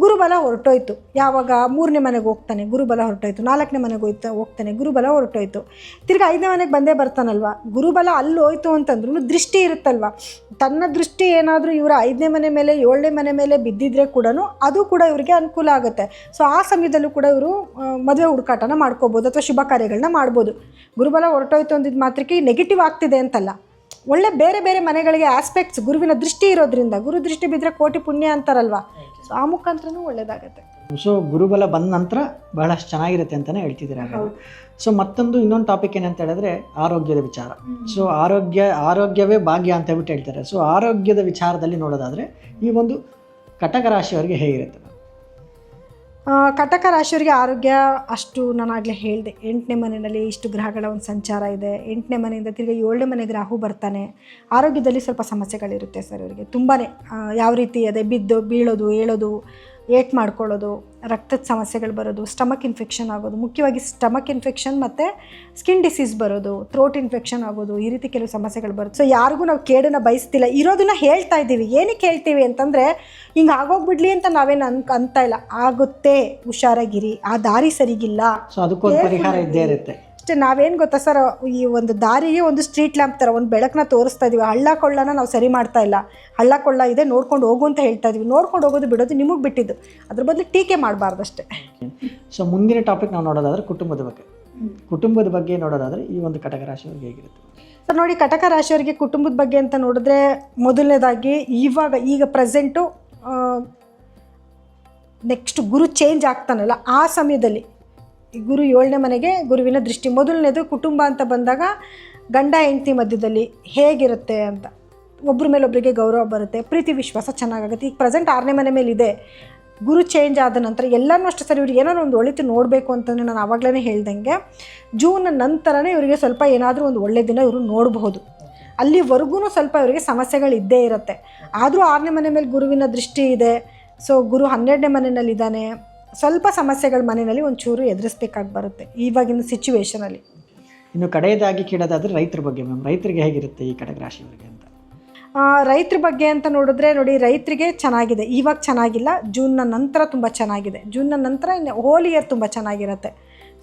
ಗುರುಬಲ ಹೊರಟೋಯ್ತು, ಯಾವಾಗ 3ನೇ ಮನೆಗೆ ಹೋಗ್ತಾನೆ ಗುರುಬಲ ಹೊರಟೋಯ್ತು, 4ನೇ ಮನೆಗೆ ಹೋಗ್ತಾನೆ ಗುರುಬಲ ಹೊರಟೋಯ್ತು, ತಿರ್ಗಿ 5ನೇ ಮನೆಗೆ ಬಂದೇ ಬರ್ತಾನಲ್ವ. ಗುರುಬಲ ಅಲ್ಲಿ ಹೋಯ್ತು ಅಂತಂದ್ರೂ ದೃಷ್ಟಿ ಇರುತ್ತಲ್ವ, ತನ್ನ ದೃಷ್ಟಿ ಏನಾದರೂ ಇವರ 5ನೇ ಮನೆ ಮೇಲೆ 7ನೇ ಮನೆ ಮೇಲೆ ಬಿದ್ದಿದ್ರೆ ಕೂಡ ಅದು ಕೂಡ ಇವರಿಗೆ ಅನುಕೂಲ ಆಗುತ್ತೆ. ಸೊ ಆ ಸಮಯದಲ್ಲೂ ಕೂಡ ಇವರು ಮದುವೆ ಹುಡುಕಾಟನ ಮಾಡ್ಕೋಬೋದು ಅಥವಾ ಶುಭ ಕಾರ್ಯಗಳನ್ನ ಮಾಡ್ಬೋದು. ಗುರುಬಲ ಹೊರಟೋಯ್ತು ಅಂದಿದ್ದು ಮಾತ್ರಕ್ಕೆ ನೆಗೆಟಿವ್ ಆಗ್ತಿದೆ ಅಂತಲ್ಲ, ಒಳ್ಳೆ ಬೇರೆ ಬೇರೆ ಮನೆಗಳಿಗೆ ಆಸ್ಪೆಕ್ಟ್ಸ್ ಗುರುವಿನ ದೃಷ್ಟಿ ಇರೋದ್ರಿಂದ, ಗುರು ದೃಷ್ಟಿ ಬಿದ್ದರೆ ಕೋಟಿ ಪುಣ್ಯ ಅಂತಾರಲ್ವ, ಸೊ ಆ ಮುಖಾಂತರನೂ ಒಳ್ಳೇದಾಗುತ್ತೆ. ಸೊ ಗುರುಬಲ ಬಂದ ನಂತರ ಬಹಳಷ್ಟು ಚೆನ್ನಾಗಿರುತ್ತೆ ಅಂತಲೇ ಹೇಳ್ತಿದ್ದೀರಾ. ಸೊ ಮತ್ತೊಂದು ಇನ್ನೊಂದು ಟಾಪಿಕ್ ಏನಂತ ಹೇಳಿದ್ರೆ ಆರೋಗ್ಯದ ವಿಚಾರ. ಸೊ ಆರೋಗ್ಯವೇ ಭಾಗ್ಯ ಅಂತ ಹೇಳ್ಬಿಟ್ಟು ಹೇಳ್ತಾರೆ. ಸೊ ಆರೋಗ್ಯದ ವಿಚಾರದಲ್ಲಿ ನೋಡೋದಾದರೆ ಈ ಒಂದು ಕಟಕ ರಾಶಿಯವರಿಗೆ ಹೇಗಿರುತ್ತೆ? ಕಟಕ ರಾಶಿಯವರಿಗೆ ಆರೋಗ್ಯ ಅಷ್ಟು ನಾನಾಗಲೇ ಹೇಳಿದೆ, 8ನೇ ಮನೆಯಲ್ಲಿ ಇಷ್ಟು ಗ್ರಹಗಳ ಒಂದು ಸಂಚಾರ ಇದೆ. 8ನೇ ಮನೆಯಿಂದ ತಿರ್ಗಿ 7ನೇ ಮನೆಗೆ ರಾಹು ಬರ್ತಾನೆ. ಆರೋಗ್ಯದಲ್ಲಿ ಸ್ವಲ್ಪ ಸಮಸ್ಯೆಗಳಿರುತ್ತೆ ಸರ್ ಇವರಿಗೆ ತುಂಬಾ. ಯಾವ ರೀತಿ ಅದೇ ಬಿದ್ದು ಬೀಳೋದು, ಏಳೋದು, ಏಟ್ ಮಾಡ್ಕೊಳ್ಳೋದು, ರಕ್ತದ ಸಮಸ್ಯೆಗಳು ಬರೋದು, ಸ್ಟಮಕ್ ಇನ್ಫೆಕ್ಷನ್ ಆಗೋದು, ಮುಖ್ಯವಾಗಿ ಸ್ಟಮಕ್ ಇನ್ಫೆಕ್ಷನ್ ಮತ್ತು ಸ್ಕಿನ್ ಡಿಸೀಸ್ ಬರೋದು, ಥ್ರೋಟ್ ಇನ್ಫೆಕ್ಷನ್ ಆಗೋದು, ಈ ರೀತಿ ಕೆಲವು ಸಮಸ್ಯೆಗಳು ಬರುತ್ತೆ. ಸೊ ಯಾರಿಗೂ ನಾವು ಕೇಡನ್ನು ಬಯಸ್ತಿಲ್ಲ, ಇರೋದನ್ನ ಹೇಳ್ತಾ ಇದ್ದೀವಿ. ಏನಕ್ಕೆ ಹೇಳ್ತೀವಿ ಅಂತಂದರೆ ಹಿಂಗೆ ಆಗೋಗ್ಬಿಡ್ಲಿ ಅಂತ ನಾವೇನು ಅಂತ ಇಲ್ಲ, ಆಗುತ್ತೆ, ಹುಷಾರಾಗಿರಿ, ಆ ದಾರಿ ಸರಿಗಿಲ್ಲ, ಸೊ ಅದಕ್ಕೊಂದು ಪರಿಹಾರ ಇದ್ದೇ ಇರುತ್ತೆ ಅಷ್ಟೇ. ನಾವೇನು ಗೊತ್ತಾ ಸರ್, ಈ ಒಂದು ದಾರಿಗೆ ಒಂದು ಸ್ಟ್ರೀಟ್ ಲ್ಯಾಂಪ್ ಥರ ಒಂದು ಬೆಳಕನ್ನ ತೋರಿಸ್ತಾ ಇದ್ದೀವಿ. ಹಳ್ಳ ಕೊಳ್ಳನ ನಾವು ಸರಿ ಮಾಡ್ತಾ ಇಲ್ಲ. ಹಳ್ಳ ಕೊಳ್ಳ ಇದೆ, ನೋಡ್ಕೊಂಡು ಹೋಗು ಅಂತ ಹೇಳ್ತಾ ಇದ್ದೀವಿ. ನೋಡ್ಕೊಂಡು ಹೋಗೋದು ಬಿಡೋದು ನಿಮಗೆ ಬಿಟ್ಟಿದ್ದು, ಅದ್ರ ಬದಲು ಟೀಕೆ ಮಾಡಬಾರ್ದು ಅಷ್ಟೇ. ಸೊ ಮುಂದಿನ ಟಾಪಿಕ್ ನಾವು ನೋಡೋದಾದರೆ ಕುಟುಂಬದ ಬಗ್ಗೆ ನೋಡೋದಾದರೆ ಈ ಒಂದು ಕಟಕ ರಾಶಿಯವರಿಗೆ ಹೇಗಿರುತ್ತೆ ಸರ್? ನೋಡಿ, ಕಟಕ ರಾಶಿಯವರಿಗೆ ಕುಟುಂಬದ ಬಗ್ಗೆ ಅಂತ ನೋಡಿದ್ರೆ ಮೊದಲನೇದಾಗಿ ಈಗ ಪ್ರೆಸೆಂಟು ನೆಕ್ಸ್ಟ್ ಗುರು ಚೇಂಜ್ ಆಗ್ತಾನಲ್ಲ ಆ ಸಮಯದಲ್ಲಿ ಗುರು 7ನೇ ಮನೆಗೆ ಗುರುವಿನ ದೃಷ್ಟಿ. ಮೊದಲನೇದು ಕುಟುಂಬ ಅಂತ ಬಂದಾಗ ಗಂಡ ಹೆಂಡತಿ ಮಧ್ಯದಲ್ಲಿ ಹೇಗಿರುತ್ತೆ ಅಂತ, ಒಬ್ಬರ ಮೇಲೆ ಒಬ್ಬರಿಗೆ ಗೌರವ ಬರುತ್ತೆ, ಪ್ರೀತಿ ವಿಶ್ವಾಸ ಚೆನ್ನಾಗಾಗುತ್ತೆ. ಈಗ ಪ್ರೆಸೆಂಟ್ 6ನೇ ಮನೆ ಮೇಲೆ ಇದೆ. ಗುರು ಚೇಂಜ್ ಆದ ನಂತರ ಎಲ್ಲನೂ ಅಷ್ಟೇ ಸರ್. ಇವ್ರಿಗೆ ಏನಾದ್ರು ಒಂದು ಒಳಿತು ನೋಡಬೇಕು ಅಂತಂದರೆ ನಾನು ಆವಾಗಲೇ ಹೇಳ್ದಂಗೆ ಜೂನ್ ನಂತರನೇ ಇವರಿಗೆ ಸ್ವಲ್ಪ ಏನಾದರೂ ಒಂದು ಒಳ್ಳೆ ದಿನ ಇವರು ನೋಡಬಹುದು. ಅಲ್ಲಿವರೆಗೂ ಸ್ವಲ್ಪ ಇವರಿಗೆ ಸಮಸ್ಯೆಗಳು ಇದ್ದೇ ಇರುತ್ತೆ. ಆದರೂ 6ನೇ ಮನೆ ಮೇಲೆ ಗುರುವಿನ ದೃಷ್ಟಿ ಇದೆ. ಸೊ ಗುರು 12ನೇ ಮನೆಯಲ್ಲಿದ್ದಾನೆ. ಸ್ವಲ್ಪ ಸಮಸ್ಯೆಗಳ ಮನೆಯಲ್ಲಿ ಒಂಚೂರು ಎದುರಿಸ್ಬೇಕಾಗಿ ಬರುತ್ತೆ ಇವಾಗಿನ ಸಿಚುವೇಶನಲ್ಲಿ. ಇನ್ನು ಕಡೆಯದಾಗಿ ಕೇಳೋದಾದರೆ ರೈತರ ಬಗ್ಗೆ ಮ್ಯಾಮ್, ರೈತರಿಗೆ ಹೇಗಿರುತ್ತೆ ಈ ಕಟಕ ರಾಶಿಯವರಿಗೆ ಅಂತ? ರೈತರ ಬಗ್ಗೆ ಅಂತ ನೋಡಿದ್ರೆ ನೋಡಿ, ರೈತರಿಗೆ ಚೆನ್ನಾಗಿದೆ, ಇವಾಗ ಚೆನ್ನಾಗಿಲ್ಲ. ಜೂನ್ನ ನಂತರ ತುಂಬ ಚೆನ್ನಾಗಿದೆ. ಜೂನ್ನ ನಂತರ ಹೋಲ್ ಇಯರ್ ತುಂಬ ಚೆನ್ನಾಗಿರುತ್ತೆ.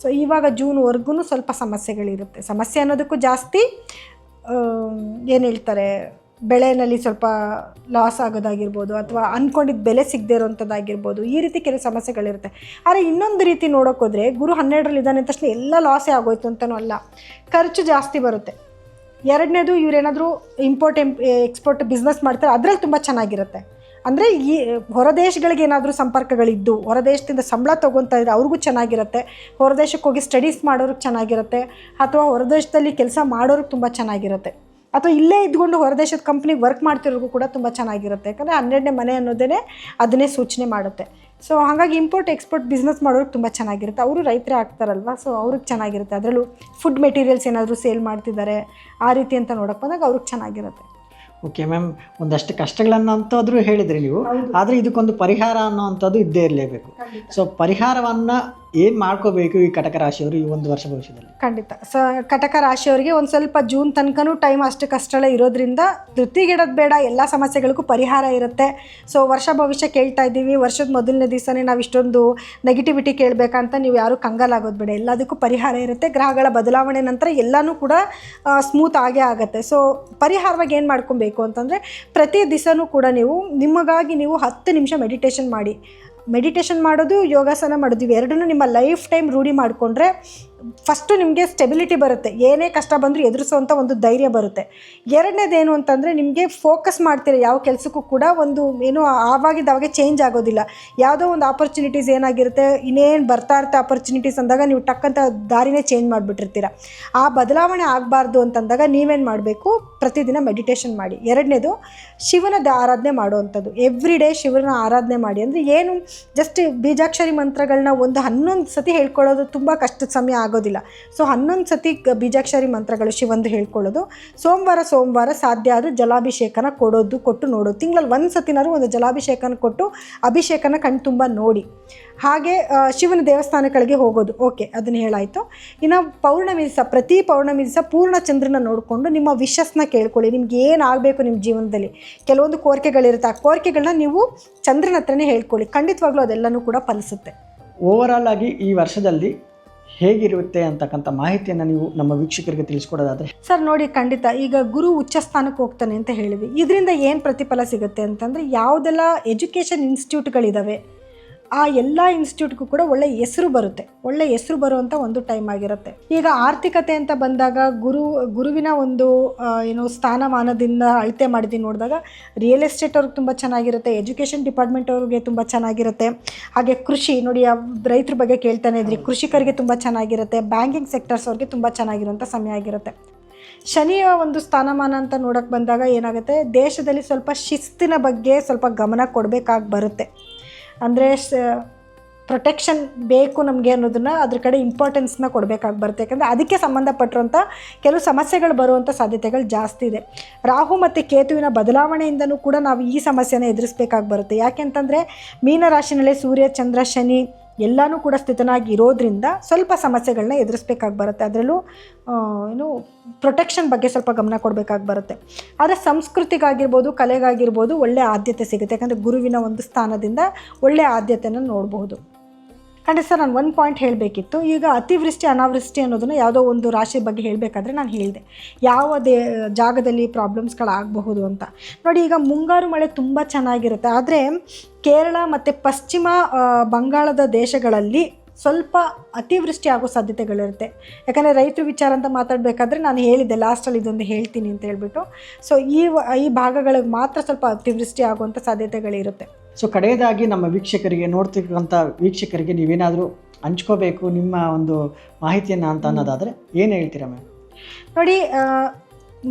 ಸೊ ಇವಾಗ ಜೂನ್ವರೆಗೂ ಸ್ವಲ್ಪ ಸಮಸ್ಯೆಗಳಿರುತ್ತೆ. ಸಮಸ್ಯೆ ಅನ್ನೋದಕ್ಕೂ ಜಾಸ್ತಿ ಏನು ಹೇಳ್ತಾರೆ, ಬೆಳೆಯಲ್ಲಿ ಸ್ವಲ್ಪ ಲಾಸ್ ಆಗೋದಾಗಿರ್ಬೋದು, ಅಥವಾ ಅಂದ್ಕೊಂಡಿದ್ದ ಬೆಲೆ ಸಿಗದೇ ಇರೋವಂಥದ್ದಾಗಿರ್ಬೋದು, ಈ ರೀತಿ ಕೆಲವು ಸಮಸ್ಯೆಗಳಿರುತ್ತೆ. ಆದರೆ ಇನ್ನೊಂದು ರೀತಿ ನೋಡೋಕ್ಕೋದ್ರೆ ಗುರು 12ರಲ್ಲಿ ಇದ್ದಾನೆ ತಕ್ಷಣ ಎಲ್ಲ ಲಾಸೇ ಆಗೋಯ್ತು ಅಂತಲೂ ಅಲ್ಲ, ಖರ್ಚು ಜಾಸ್ತಿ ಬರುತ್ತೆ. ಎರಡನೇದು ಇವರೇನಾದರೂ ಎಕ್ಸ್ಪೋರ್ಟ್ ಬಿಸ್ನೆಸ್ ಮಾಡ್ತಾರೆ, ಅದರಲ್ಲಿ ತುಂಬ ಚೆನ್ನಾಗಿರುತ್ತೆ. ಅಂದರೆ ಈ ಹೊರದೇಶಗಳಿಗೆ ಏನಾದರೂ ಸಂಪರ್ಕಗಳಿದ್ದು ಹೊರದೇಶದಿಂದ ಸಂಬಳ ತೊಗೊತಾ ಇದ್ದರೆ ಅವ್ರಿಗೂ ಚೆನ್ನಾಗಿರುತ್ತೆ. ಹೊರದೇಶಕ್ಕೆ ಹೋಗಿ ಸ್ಟಡೀಸ್ ಮಾಡೋರಿಗೆ ಚೆನ್ನಾಗಿರುತ್ತೆ, ಅಥವಾ ಹೊರದೇಶದಲ್ಲಿ ಕೆಲಸ ಮಾಡೋರಿಗೆ ತುಂಬ ಚೆನ್ನಾಗಿರುತ್ತೆ, ಅಥವಾ ಇಲ್ಲೇ ಇದ್ಕೊಂಡು ಹೊರದೇಶದ ಕಂಪ್ನಿಗೆ ವರ್ಕ್ ಮಾಡ್ತಿರೋರಿಗೂ ಕೂಡ ತುಂಬ ಚೆನ್ನಾಗಿರುತ್ತೆ. ಯಾಕಂದರೆ 12ನೇ ಮನೆ ಅನ್ನೋದೇ ಅದನ್ನೇ ಸೂಚನೆ ಮಾಡುತ್ತೆ. ಸೊ ಹಾಗಾಗಿ ಎಕ್ಸ್ಪೋರ್ಟ್ ಬಿಸ್ನೆಸ್ ಮಾಡೋರಿಗೆ ತುಂಬ ಚೆನ್ನಾಗಿರುತ್ತೆ. ಅವರು ರೈತರೇ ಆಗ್ತಾರಲ್ವ, ಸೊ ಅವ್ರಿಗೆ ಚೆನ್ನಾಗಿರುತ್ತೆ. ಅದರಲ್ಲೂ ಫುಡ್ ಮೆಟೀರಿಯಲ್ಸ್ ಏನಾದರೂ ಸೇಲ್ ಮಾಡ್ತಿದ್ದಾರೆ ಆ ರೀತಿ ಅಂತ ನೋಡೋಕೆ ಬಂದಾಗ ಅವ್ರಿಗೆ ಚೆನ್ನಾಗಿರುತ್ತೆ. ಓಕೆ ಮ್ಯಾಮ್, ಒಂದಷ್ಟು ಕಷ್ಟಗಳನ್ನು ಅಂತಂದ್ರೂ ಹೇಳಿದ್ರಿ ನೀವು, ಆದರೆ ಇದಕ್ಕೊಂದು ಪರಿಹಾರ ಅನ್ನೋ ಅಂಥದ್ದು ಇದ್ದೇ ಇರಲೇಬೇಕು. ಸೊ ಪರಿಹಾರವನ್ನು ಏನು ಮಾಡ್ಕೋಬೇಕು ಈ ಕಟಕ ರಾಶಿಯವರು ಈ ಒಂದು ವರ್ಷ ಭವಿಷ್ಯದಲ್ಲಿ? ಖಂಡಿತ ಕಟಕ ರಾಶಿಯವರಿಗೆ ಒಂದು ಸ್ವಲ್ಪ ಜೂನ್ ತನಕನೂ ಟೈಮ್ ಅಷ್ಟಕ್ಕಷ್ಟೇ ಇರೋದ್ರಿಂದ ಧೃತಿಗೆಡೋದು ಬೇಡ, ಎಲ್ಲ ಸಮಸ್ಯೆಗಳಿಗೂ ಪರಿಹಾರ ಇರುತ್ತೆ. ಸೊ ವರ್ಷ ಭವಿಷ್ಯ ಕೇಳ್ತಾ ಇದ್ದೀವಿ, ವರ್ಷದ ಮೊದಲನೇ ದಿವಸನೇ ನಾವು ಇಷ್ಟೊಂದು ನೆಗೆಟಿವಿಟಿ ಕೇಳಬೇಕಂತ ನೀವು ಯಾರೂ ಕಂಗಾಲಾಗೋದು ಬೇಡ, ಎಲ್ಲದಕ್ಕೂ ಪರಿಹಾರ ಇರುತ್ತೆ. ಗ್ರಹಗಳ ಬದಲಾವಣೆ ನಂತರ ಎಲ್ಲನೂ ಕೂಡ ಸ್ಮೂತ್ ಆಗೇ ಆಗುತ್ತೆ. ಸೊ ಪರಿಹಾರವಾಗಿ ಏನು ಮಾಡ್ಕೊಬೇಕು ಅಂತಂದರೆ, ಪ್ರತಿ ದಿವಸನೂ ಕೂಡ ನಿಮಗಾಗಿ ನೀವು 10 ನಿಮಿಷ ಮೆಡಿಟೇಷನ್ ಮಾಡೋದು, ಯೋಗಾಸನ ಮಾಡೋದು, ಇವೆರಡನ್ನೂ ನಿಮ್ಮ ಲೈಫ್ ಟೈಮ್ ರೂಢಿ ಮಾಡಿಕೊಂಡ್ರೆ ಫಸ್ಟು ನಿಮಗೆ ಸ್ಟೆಬಿಲಿಟಿ ಬರುತ್ತೆ, ಏನೇ ಕಷ್ಟ ಬಂದರೂ ಎದುರಿಸೋವಂಥ ಒಂದು ಧೈರ್ಯ ಬರುತ್ತೆ. ಎರಡನೇದೇನು ಅಂತಂದರೆ, ನಿಮಗೆ ಫೋಕಸ್ ಮಾಡ್ತೀರ ಯಾವ ಕೆಲಸಕ್ಕೂ ಕೂಡ, ಒಂದು ಏನೋ ಆವಾಗಿದ್ದಾಗೆ ಚೇಂಜ್ ಆಗೋದಿಲ್ಲ. ಯಾವುದೋ ಒಂದು ಆಪರ್ಚುನಿಟೀಸ್ ಏನಾಗಿರುತ್ತೆ, ಇನ್ನೇನು ಬರ್ತಾ ಇರುತ್ತೆ ಆಪರ್ಚುನಿಟೀಸ್ ಅಂದಾಗ ನೀವು ಟಕ್ಕಂತ ದಾರಿನೇ ಚೇಂಜ್ ಮಾಡಿಬಿಟ್ಟಿರ್ತೀರ. ಆ ಬದಲಾವಣೆ ಆಗಬಾರ್ದು ಅಂತಂದಾಗ ನೀವೇನು ಮಾಡಬೇಕು, ಪ್ರತಿದಿನ ಮೆಡಿಟೇಷನ್ ಮಾಡಿ. ಎರಡನೇದು ಶಿವನ ಆರಾಧನೆ ಮಾಡುವಂಥದ್ದು, ಎವ್ರಿ ಡೇ ಶಿವನ ಆರಾಧನೆ ಮಾಡಿ. ಅಂದರೆ ಏನು, ಜಸ್ಟ್ ಬೀಜಾಕ್ಷರಿ ಮಂತ್ರಗಳನ್ನ ಒಂದು 11 ಸತಿ ಹೇಳ್ಕೊಳ್ಳೋದು ತುಂಬ ಕಷ್ಟದ ಸಮಯ ಆಗೋದಿಲ್ಲ. ಸೊ 11 ಸತಿ ಬೀಜಾಕ್ಷರಿ ಮಂತ್ರಗಳು ಶಿವಂದು ಹೇಳ್ಕೊಳ್ಳೋದು. ಸೋಮವಾರ ಸಾಧ್ಯ ಆದರೆ ಜಲಾಭಿಷೇಕನ ಕೊಟ್ಟು ನೋಡೋದು. ತಿಂಗಳಲ್ಲಿ 1 ಸತಿನಾರು ಒಂದು ಜಲಾಭಿಷೇಕನ ಕೊಟ್ಟು ಅಭಿಷೇಕನ ಕಣ್ಣು ತುಂಬ ನೋಡಿ. ಹಾಗೆ ಶಿವನ ದೇವಸ್ಥಾನಗಳಿಗೆ ಹೋಗೋದು. ಓಕೆ, ಅದನ್ನು ಹೇಳಾಯಿತು. ಇನ್ನು ಪೌರ್ಣಮಿ ದಿವಸ, ಪ್ರತಿ ಪೌರ್ಣಮಿ ದಿವಸ ಪೂರ್ಣ ಚಂದ್ರನ ನೋಡಿಕೊಂಡು ನಿಮ್ಮ ವಿಶಸ್ನ ಕೇಳ್ಕೊಳ್ಳಿ. ನಿಮ್ಗೆ ಏನು ಆಗಬೇಕು ನಿಮ್ಮ ಜೀವನದಲ್ಲಿ, ಕೆಲವೊಂದು ಕೋರಿಕೆಗಳಿರುತ್ತೆ, ಆ ಕೋರಿಕೆಗಳನ್ನ ನೀವು ಚಂದ್ರನ ಹತ್ರನೇ ಹೇಳ್ಕೊಳ್ಳಿ. ಖಂಡಿತವಾಗ್ಲೂ ಅದೆಲ್ಲನೂ ಕೂಡ ಫಲಿಸುತ್ತೆ. ಓವರಾಲ್ ಆಗಿ ಈ ವರ್ಷದಲ್ಲಿ ಹೇಗಿರುತ್ತೆ ಅಂತಕ್ಕಂಥ ಮಾಹಿತಿಯನ್ನು ನೀವು ನಮ್ಮ ವೀಕ್ಷಕರಿಗೆ ತಿಳಿಸ್ಕೊಡೋದಾದರೆ? ಸರ್ ನೋಡಿ, ಖಂಡಿತ ಈಗ ಗುರು ಉಚ್ಚ ಸ್ಥಾನಕ್ಕೆ ಹೋಗ್ತಾನೆ ಅಂತ ಹೇಳಿದ್ವಿ. ಇದರಿಂದ ಏನು ಪ್ರತಿಫಲ ಸಿಗುತ್ತೆ ಅಂತಂದರೆ, ಯಾವುದೆಲ್ಲ ಎಜುಕೇಷನ್ ಇನ್ಸ್ಟಿಟ್ಯೂಟ್ಗಳಿದ್ದಾವೆ ಆ ಎಲ್ಲ ಇನ್ಸ್ಟಿಟ್ಯೂಟ್ಗೂ ಕೂಡ ಒಳ್ಳೆ ಹೆಸರು ಬರುವಂಥ ಒಂದು ಟೈಮ್ ಆಗಿರುತ್ತೆ. ಈಗ ಆರ್ಥಿಕತೆ ಅಂತ ಬಂದಾಗ ಗುರುವಿನ ಒಂದು ಸ್ಥಾನಮಾನದಿಂದ ಅಳತೆ ಮಾಡಿದ್ದು ನೋಡಿದಾಗ ರಿಯಲ್ ಎಸ್ಟೇಟ್ ಅವ್ರಿಗೆ ತುಂಬ ಚೆನ್ನಾಗಿರುತ್ತೆ, ಎಜುಕೇಷನ್ ಡಿಪಾರ್ಟ್ಮೆಂಟ್ ಅವ್ರಿಗೆ ತುಂಬ ಚೆನ್ನಾಗಿರುತ್ತೆ. ಹಾಗೆ ಕೃಷಿ ನೋಡಿ, ರೈತರ ಬಗ್ಗೆ ಕೇಳ್ತಾನೆ ಇದ್ರಿ, ಕೃಷಿಕರಿಗೆ ತುಂಬ ಚೆನ್ನಾಗಿರುತ್ತೆ. ಬ್ಯಾಂಕಿಂಗ್ ಸೆಕ್ಟರ್ಸ್ ಅವ್ರಿಗೆ ತುಂಬ ಚೆನ್ನಾಗಿರುವಂಥ ಸಮಯ ಆಗಿರುತ್ತೆ. ಶನಿಯ ಒಂದು ಸ್ಥಾನಮಾನ ಅಂತ ನೋಡೋಕ್ಕೆ ಬಂದಾಗ ಏನಾಗುತ್ತೆ, ದೇಶದಲ್ಲಿ ಸ್ವಲ್ಪ ಶಿಸ್ತಿನ ಬಗ್ಗೆ ಸ್ವಲ್ಪ ಗಮನ ಕೊಡಬೇಕಾಗಿ ಬರುತ್ತೆ. ಅಂದರೆ ಪ್ರೊಟೆಕ್ಷನ್ ಬೇಕು ನಮಗೆ ಅನ್ನೋದನ್ನು, ಅದ್ರ ಕಡೆ ಇಂಪಾರ್ಟೆನ್ಸ್ನ ಕೊಡಬೇಕಾಗಿ ಬರುತ್ತೆ. ಯಾಕಂದರೆ ಅದಕ್ಕೆ ಸಂಬಂಧಪಟ್ಟಿರುವಂಥ ಕೆಲವು ಸಮಸ್ಯೆಗಳು ಬರುವಂಥ ಸಾಧ್ಯತೆಗಳು ಜಾಸ್ತಿ ಇದೆ. ರಾಹು ಮತ್ತು ಕೇತುವಿನ ಬದಲಾವಣೆಯಿಂದನೂ ಕೂಡ ನಾವು ಈ ಸಮಸ್ಯೆನ ಎದುರಿಸಬೇಕಾಗಿ ಬರುತ್ತೆ. ಯಾಕೆಂತಂದರೆ ಮೀನರಾಶಿನಲ್ಲೇ ಸೂರ್ಯ, ಚಂದ್ರ, ಶನಿ ಎಲ್ಲನೂ ಕೂಡ ಸ್ಥಿತನಾಗಿರೋದ್ರಿಂದ ಸ್ವಲ್ಪ ಸಮಸ್ಯೆಗಳನ್ನ ಎದುರಿಸಬೇಕಾಗಿ ಬರುತ್ತೆ. ಅದರಲ್ಲೂ ಪ್ರೊಟೆಕ್ಷನ್ ಬಗ್ಗೆ ಸ್ವಲ್ಪ ಗಮನ ಕೊಡಬೇಕಾಗಿ ಬರುತ್ತೆ. ಆದರೆ ಸಂಸ್ಕೃತಿಗಾಗಿರ್ಬೋದು, ಕಲೆಗಾಗಿರ್ಬೋದು ಒಳ್ಳೆಯ ಆದ್ಯತೆ ಸಿಗುತ್ತೆ. ಯಾಕಂದರೆ ಗುರುವಿನ ಒಂದು ಸ್ಥಾನದಿಂದ ಒಳ್ಳೆಯ ಆದ್ಯತೆಯನ್ನು ನೋಡಬಹುದು. ಖಂಡಿತ ಸರ್, ನಾನು ಒಂದು ಪಾಯಿಂಟ್ ಹೇಳಬೇಕಿತ್ತು. ಈಗ ಅತಿವೃಷ್ಟಿ ಅನಾವೃಷ್ಟಿ ಅನ್ನೋದನ್ನು ಯಾವುದೋ ಒಂದು ರಾಶಿ ಬಗ್ಗೆ ಹೇಳಬೇಕಾದ್ರೆ ನಾನು ಹೇಳಿದೆ ಯಾವ ಜಾಗದಲ್ಲಿ ಪ್ರಾಬ್ಲಮ್ಸ್ಗಳಾಗಬಹುದು ಅಂತ. ನೋಡಿ, ಈಗ ಮುಂಗಾರು ಮಳೆ ತುಂಬ ಚೆನ್ನಾಗಿರುತ್ತೆ, ಆದರೆ ಕೇರಳ ಮತ್ತು ಪಶ್ಚಿಮ ಬಂಗಾಳದ ದೇಶಗಳಲ್ಲಿ ಸ್ವಲ್ಪ ಅತಿವೃಷ್ಟಿ ಆಗೋ ಸಾಧ್ಯತೆಗಳಿರುತ್ತೆ. ಯಾಕಂದರೆ ರೈತರ ವಿಚಾರ ಅಂತ ಮಾತಾಡಬೇಕಾದ್ರೆ ನಾನು ಹೇಳಿದ್ದೆ ಲಾಸ್ಟಲ್ಲಿ ಇದೊಂದು ಹೇಳ್ತೀನಿ ಅಂತ ಹೇಳ್ಬಿಟ್ಟು. ಸೊ ಈ ಭಾಗಗಳಿಗೆ ಮಾತ್ರ ಸ್ವಲ್ಪ ಅತಿವೃಷ್ಟಿ ಆಗುವಂಥ ಸಾಧ್ಯತೆಗಳಿರುತ್ತೆ. ಸೊ ಕಡೆಯದಾಗಿ ನಮ್ಮ ವೀಕ್ಷಕರಿಗೆ, ನೋಡ್ತಿರುವಂಥ ವೀಕ್ಷಕರಿಗೆ ನೀವೇನಾದರೂ ಹಂಚ್ಕೋಬೇಕು ನಿಮ್ಮ ಒಂದು ಮಾಹಿತಿಯನ್ನು ಅಂತ ಅನ್ನೋದಾದರೆ ಏನು ಹೇಳ್ತೀರಾ ಮ್ಯಾಮ್? ನೋಡಿ,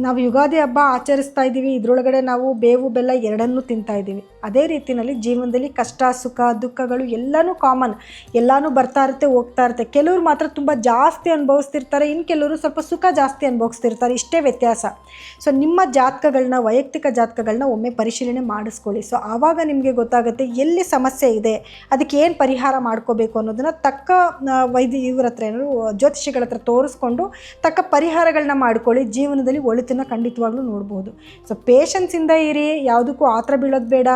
ನಾವು ಯುಗಾದಿ ಹಬ್ಬ ಆಚರಿಸ್ತಾ ಇದ್ದೀವಿ, ಇದರೊಳಗಡೆ ನಾವು ಬೇವು ಬೆಲ್ಲ ಎರಡನ್ನೂ ತಿಂತಾ ಇದ್ದೀವಿ. ಅದೇ ರೀತಿಯಲ್ಲಿ ಜೀವನದಲ್ಲಿ ಕಷ್ಟ, ಸುಖ, ದುಃಖಗಳು ಎಲ್ಲನೂ ಕಾಮನ್, ಎಲ್ಲನೂ ಬರ್ತಾ ಇರುತ್ತೆ, ಹೋಗ್ತಾ ಇರುತ್ತೆ. ಕೆಲವರು ಮಾತ್ರ ತುಂಬ ಜಾಸ್ತಿ ಅನುಭವಿಸ್ತಿರ್ತಾರೆ, ಇನ್ನು ಕೆಲವರು ಸ್ವಲ್ಪ ಸುಖ ಜಾಸ್ತಿ ಅನುಭವಿಸ್ತಿರ್ತಾರೆ, ಇಷ್ಟೇ ವ್ಯತ್ಯಾಸ. ಸೊ ನಿಮ್ಮ ಜಾತಕಗಳನ್ನ, ವೈಯಕ್ತಿಕ ಜಾತಕಗಳನ್ನ ಒಮ್ಮೆ ಪರಿಶೀಲನೆ ಮಾಡಿಸ್ಕೊಳ್ಳಿ. ಸೊ ಆವಾಗ ನಿಮಗೆ ಗೊತ್ತಾಗುತ್ತೆ ಎಲ್ಲಿ ಸಮಸ್ಯೆ ಇದೆ, ಅದಕ್ಕೆ ಏನು ಪರಿಹಾರ ಮಾಡ್ಕೋಬೇಕು ಅನ್ನೋದನ್ನು ತಕ್ಕ ಇವ್ರ ಹತ್ರ ಜ್ಯೋತಿಷಿಗಳ ಹತ್ರ ತೋರಿಸ್ಕೊಂಡು ತಕ್ಕ ಪರಿಹಾರಗಳನ್ನ ಮಾಡ್ಕೊಳ್ಳಿ. ಜೀವನದಲ್ಲಿ ಒಳಿತನ್ನು ಖಂಡಿತವಾಗ್ಲೂ ನೋಡ್ಬೋದು. ಸೊ ಪೇಷನ್ಸಿಂದ ಇರಿ, ಯಾವುದಕ್ಕೂ ಆತರ ಬೀಳೋದು ಬೇಡ,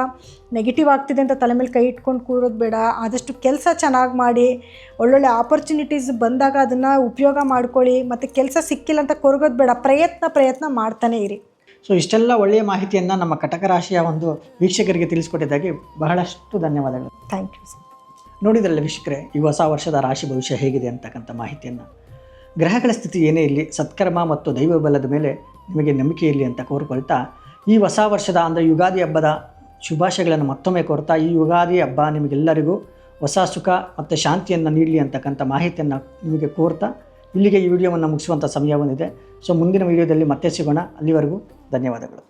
ನೆಗೆಟಿವ್ ಆಗ್ತಿದೆ ಅಂತ ತಲೆ ಮೇಲೆ ಕೈ ಇಟ್ಕೊಂಡು ಕೂರೋದು ಬೇಡ. ಆದಷ್ಟು ಕೆಲಸ ಚೆನ್ನಾಗಿ ಮಾಡಿ, ಒಳ್ಳೊಳ್ಳೆ ಆಪರ್ಚುನಿಟೀಸ್ ಬಂದಾಗ ಅದನ್ನು ಉಪಯೋಗ ಮಾಡ್ಕೊಳ್ಳಿ. ಮತ್ತು ಕೆಲಸ ಸಿಕ್ಕಿಲ್ಲ ಅಂತ ಕೊರಗೋದು ಬೇಡ, ಪ್ರಯತ್ನ ಮಾಡ್ತಾನೆ ಇರಿ. ಸೊ ಇಷ್ಟೆಲ್ಲ ಒಳ್ಳೆಯ ಮಾಹಿತಿಯನ್ನು ನಮ್ಮ ಕಟಕ ರಾಶಿಯ ಒಂದು ವೀಕ್ಷಕರಿಗೆ ತಿಳಿಸ್ಕೊಟ್ಟಿದ್ದಾಗೆ ಬಹಳಷ್ಟು ಧನ್ಯವಾದಗಳು. Thank you sir. ನೋಡಿದ್ರಲ್ಲ ವೀಕ್ಷಕರೇ, ಈ ಹೊಸ ವರ್ಷದ ರಾಶಿ ಭವಿಷ್ಯ ಹೇಗಿದೆ ಅಂತಕ್ಕಂಥ ಮಾಹಿತಿಯನ್ನು. ಗ್ರಹಗಳ ಸ್ಥಿತಿ ಏನೇ ಇರಲಿ, ಸತ್ಕರ್ಮ ಮತ್ತು ದೈವ ಬಲದ ಮೇಲೆ ನಿಮಗೆ ನಂಬಿಕೆ ಇರಲಿ ಅಂತ ಕೋರಿಕೊಳ್ತಾ, ಈ ಹೊಸ ವರ್ಷದ ಅಂದರೆ ಯುಗಾದಿ ಹಬ್ಬದ ಶುಭಾಶಯಗಳನ್ನು ಮತ್ತೊಮ್ಮೆ ಕೋರ್ತಾ, ಈ ಯುಗಾದಿ ಹಬ್ಬ ನಿಮಗೆಲ್ಲರಿಗೂ ಹೊಸ ಸುಖ ಮತ್ತು ಶಾಂತಿಯನ್ನು ನೀಡಲಿ ಅಂತಕ್ಕಂಥ ಮಾಹಿತಿಯನ್ನು ನಿಮಗೆ ಕೋರ್ತಾ ಇಲ್ಲಿಗೆ ಈ ವಿಡಿಯೋವನ್ನು ಮುಗಿಸುವಂಥ ಸಮಯ ಬಂದಿದೆ. ಸೊ ಮುಂದಿನ ವಿಡಿಯೋದಲ್ಲಿ ಮತ್ತೆ ಸಿಗೋಣ. ಅಲ್ಲಿವರೆಗೂ ಧನ್ಯವಾದಗಳು.